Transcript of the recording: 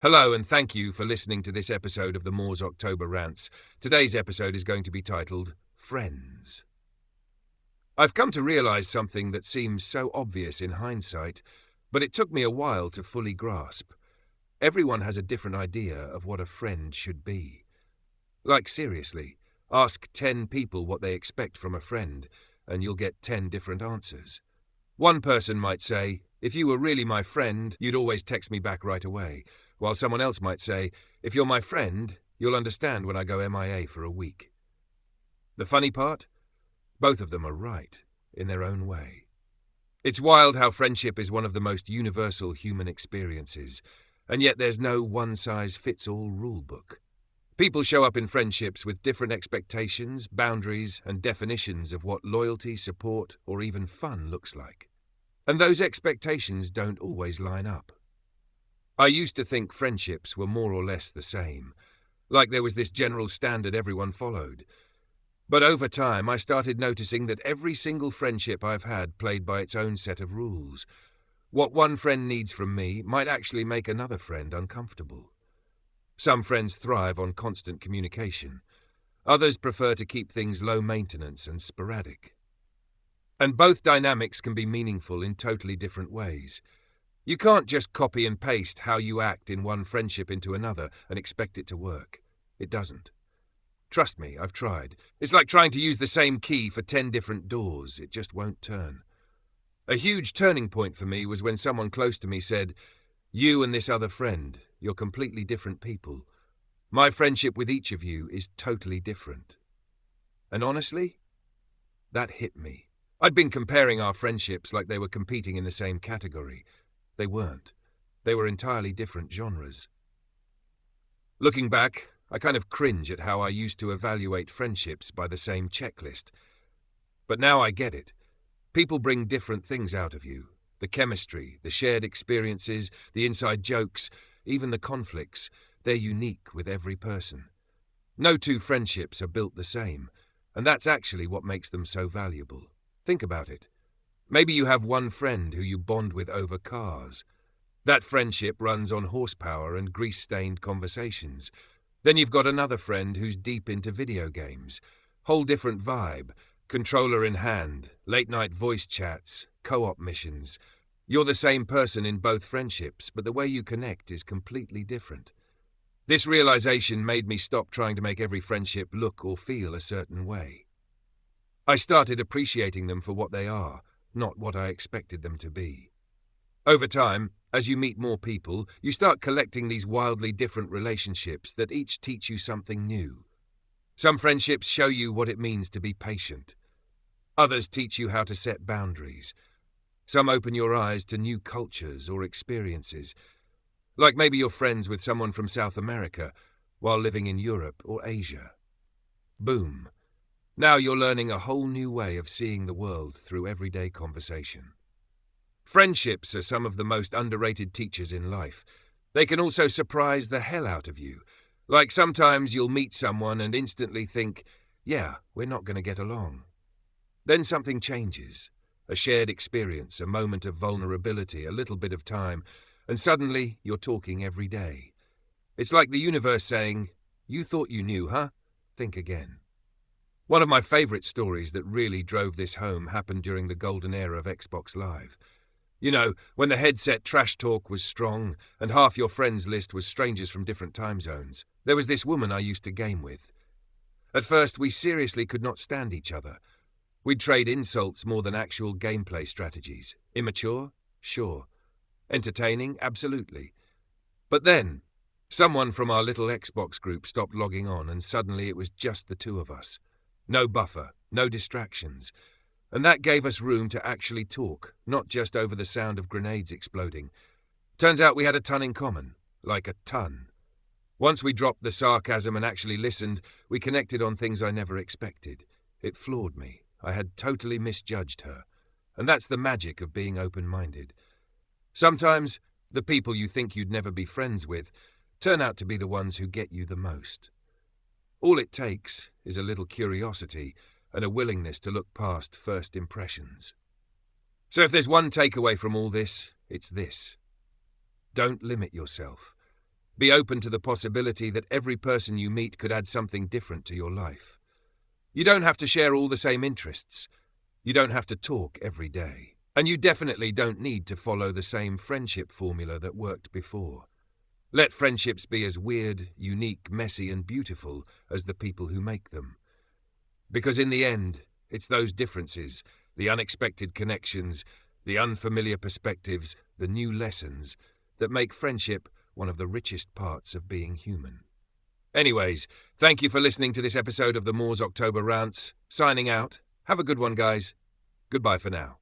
Hello, and thank you for listening to this episode of the Moore's October Rants. Today's episode is going to be titled Friends. I've come to realize something that seems so obvious in hindsight, but it took me a while to fully grasp. Everyone has a different idea of what a friend should be. Like, seriously, ask 10 people what they expect from a friend, and you'll get 10 different answers. One person might say, "If you were really my friend, you'd always text me back right away," while someone else might say, "If you're my friend, you'll understand when I go MIA for a week." The funny part? Both of them are right, in their own way. It's wild how friendship is one of the most universal human experiences, and yet there's no one-size-fits-all rule-book. People show up in friendships with different expectations, boundaries, and definitions of what loyalty, support, or even fun looks like. And those expectations don't always line up. I used to think friendships were more or less the same, like there was this general standard everyone followed. But over time, I started noticing that every single friendship I've had played by its own set of rules. What one friend needs from me might actually make another friend uncomfortable. Some friends thrive on constant communication. Others prefer to keep things low maintenance and sporadic. And both dynamics can be meaningful in totally different ways. You can't just copy and paste how you act in one friendship into another and expect it to work. It doesn't. Trust me, I've tried. It's like trying to use the same key for 10 different doors. It just won't turn. A huge turning point for me was when someone close to me said, "You and this other friend, you're completely different people. My friendship with each of you is totally different." And honestly, that hit me. I'd been comparing our friendships like they were competing in the same category. They weren't. They were entirely different genres. Looking back, I kind of cringe at how I used to evaluate friendships by the same checklist. But now I get it. People bring different things out of you. The chemistry, the shared experiences, the inside jokes, even the conflicts, they're unique with every person. No two friendships are built the same, and that's actually what makes them so valuable. Think about it. Maybe you have one friend who you bond with over cars. That friendship runs on horsepower and grease-stained conversations. Then you've got another friend who's deep into video games. Whole different vibe, controller in hand, late-night voice chats, co-op missions. You're the same person in both friendships, but the way you connect is completely different. This realization made me stop trying to make every friendship look or feel a certain way. I started appreciating them for what they are, not what I expected them to be. Over time, as you meet more people, you start collecting these wildly different relationships that each teach you something new. Some friendships show you what it means to be patient. Others teach you how to set boundaries. Some open your eyes to new cultures or experiences. Like maybe you're friends with someone from South America while living in Europe or Asia. Boom. Now you're learning a whole new way of seeing the world through everyday conversation. Friendships are some of the most underrated teachers in life. They can also surprise the hell out of you. Like sometimes you'll meet someone and instantly think, "Yeah, we're not going to get along." Then something changes. A shared experience, a moment of vulnerability, a little bit of time, and suddenly you're talking every day. It's like the universe saying, "You thought you knew, huh? Think again." One of my favorite stories that really drove this home happened during the golden era of Xbox Live. You know, when the headset trash talk was strong and half your friends list was strangers from different time zones. There was this woman I used to game with. At first, we seriously could not stand each other. We'd trade insults more than actual gameplay strategies. Immature? Sure. Entertaining? Absolutely. But then, someone from our little Xbox group stopped logging on and suddenly it was just the two of us. No buffer, no distractions. And that gave us room to actually talk, not just over the sound of grenades exploding. Turns out we had a ton in common, like a ton. Once we dropped the sarcasm and actually listened, we connected on things I never expected. It floored me. I had totally misjudged her. And that's the magic of being open-minded. Sometimes, the people you think you'd never be friends with turn out to be the ones who get you the most. All it takes is a little curiosity and a willingness to look past first impressions. So if there's one takeaway from all this, it's this. Don't limit yourself. Be open to the possibility that every person you meet could add something different to your life. You don't have to share all the same interests. You don't have to talk every day. And you definitely don't need to follow the same friendship formula that worked before. Let friendships be as weird, unique, messy, and beautiful as the people who make them. Because in the end, it's those differences, the unexpected connections, the unfamiliar perspectives, the new lessons, that make friendship one of the richest parts of being human. Anyways, thank you for listening to this episode of the Moors October Rants. Signing out. Have a good one, guys. Goodbye for now.